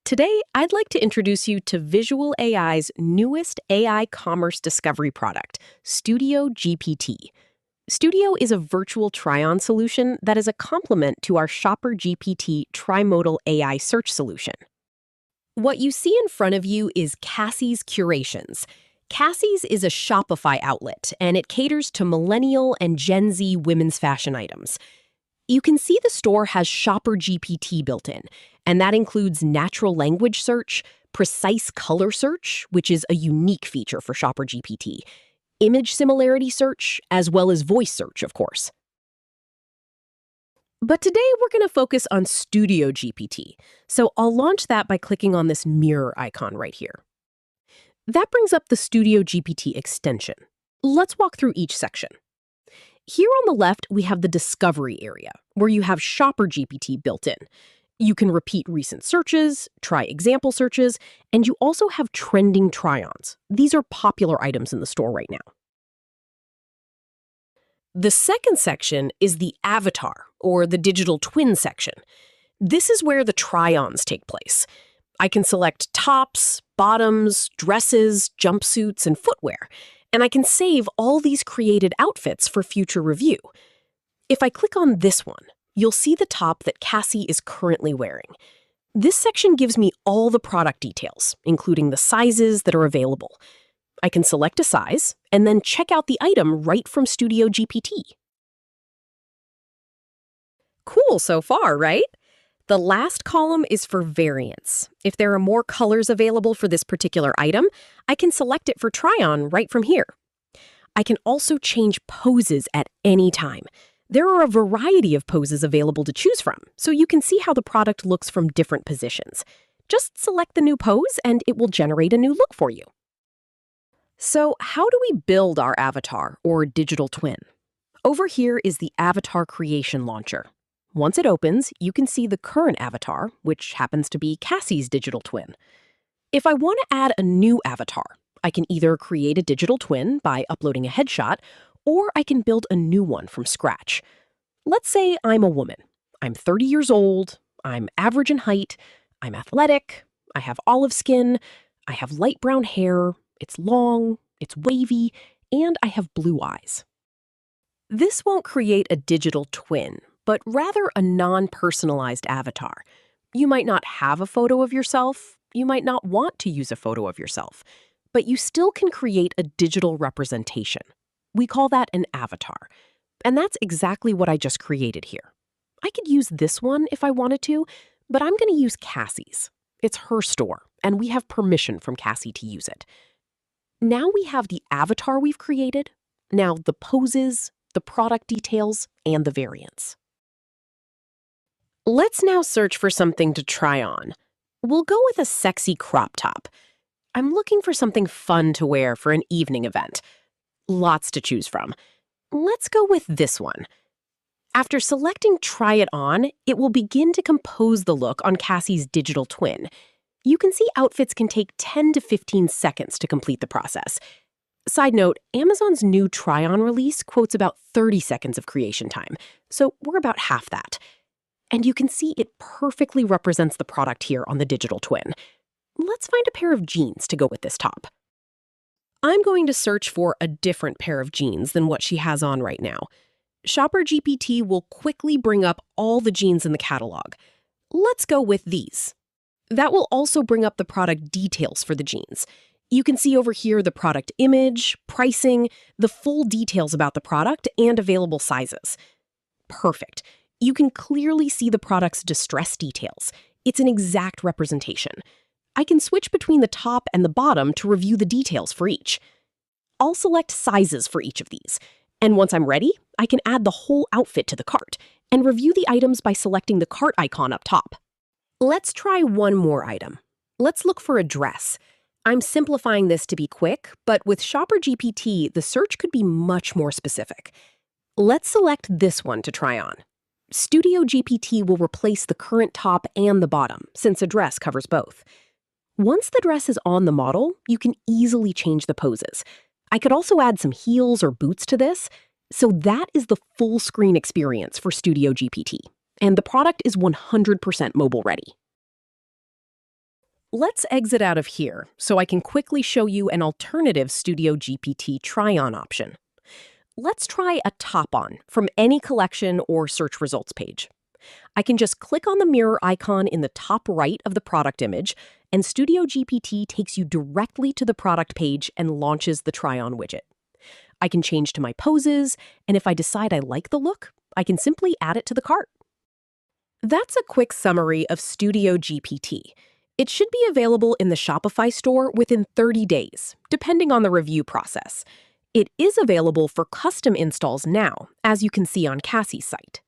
Today, I'd like to introduce you to visualAI's newest AI commerce discovery product, studioGPT. Studio is a virtual try-on solution that is a complement to our shopperGPT trimodal AI search solution. What you see in front of you is Cassie's Curations. Cassie's is a Shopify outlet, and it caters to Millennial and Gen-Z women's fashion items. You can see the store has shopperGPT built in, and that includes natural language search, precise color search, which is a unique feature for shopperGPT, image similarity search, as well as voice search, of course. But today we're going to focus on studioGPT, so I'll launch that by clicking on this mirror icon right here. That brings up the studioGPT extension. Let's walk through each section. Here on the left, we have the discovery area, where you have shopperGPT built in. You can repeat recent searches, try example searches, and you also have trending try-ons. These are popular items in the store right now. The second section is the avatar, or the digital twin section. This is where the try-ons take place. I can select tops, bottoms, dresses, jumpsuits, and footwear, and I can save all these created outfits for future review. If I click on this one, you'll see the top that Cassie is currently wearing. This section gives me all the product details, including the sizes that are available. I can select a size and then check out the item right from studioGPT. Cool so far, right? The last column is for variants. If there are more colors available for this particular item, I can select it for try-on right from here. I can also change poses at any time. There are a variety of poses available to choose from, so you can see how the product looks from different positions. Just select the new pose and it will generate a new look for you. So how do we build our avatar or digital twin? Over here is the Avatar Creation Launcher. Once it opens, you can see the current avatar, which happens to be Cassie's digital twin. If I want to add a new avatar, I can either create a digital twin by uploading a headshot, or I can build a new one from scratch. Let's say I'm a woman. I'm 30 years old, I'm average in height, I'm athletic, I have olive skin, I have light brown hair, it's long, it's wavy, and I have blue eyes. This won't create a digital twin, but rather a non-personalized avatar. You might not have a photo of yourself, you might not want to use a photo of yourself, but you still can create a digital representation. We call that an avatar. And that's exactly what I just created here. I could use this one if I wanted to, but I'm going to use Cassie's. It's her store, and we have permission from Cassie to use it. Now we have the avatar we've created, now the poses, the product details, and the variants. Let's now search for something to try on. We'll go with a sexy crop top. I'm looking for something fun to wear for an evening event. Lots to choose from. Let's go with this one. After selecting Try It On, it will begin to compose the look on Cassie's digital twin. You can see outfits can take 10 to 15 seconds to complete the process. Side note, Amazon's new try-on release quotes about 30 seconds of creation time, so we're about half that. And you can see it perfectly represents the product here on the digital twin. Let's find a pair of jeans to go with this top. I'm going to search for a different pair of jeans than what she has on right now. shopperGPT will quickly bring up all the jeans in the catalog. Let's go with these. That will also bring up the product details for the jeans. You can see over here the product image, pricing, the full details about the product, and available sizes. Perfect. You can clearly see the product's distress details. It's an exact representation. I can switch between the top and the bottom to review the details for each. I'll select sizes for each of these, and once I'm ready, I can add the whole outfit to the cart and review the items by selecting the cart icon up top. Let's try one more item. Let's look for a dress. I'm simplifying this to be quick, but with shopperGPT, the search could be much more specific. Let's select this one to try on. studioGPT will replace the current top and the bottom, since a dress covers both. Once the dress is on the model, you can easily change the poses. I could also add some heels or boots to this, so that is the full screen experience for studioGPT, and the product is 100% mobile ready. Let's exit out of here so I can quickly show you an alternative studioGPT try-on option. Let's try a top-on from any collection or search results page. I can just click on the mirror icon in the top right of the product image, and studioGPT takes you directly to the product page and launches the try-on widget. I can change to my poses, and if I decide I like the look, I can simply add it to the cart. That's a quick summary of studioGPT. It should be available in the Shopify store within 30 days, depending on the review process. It is available for custom installs now, as you can see on Cassie's site.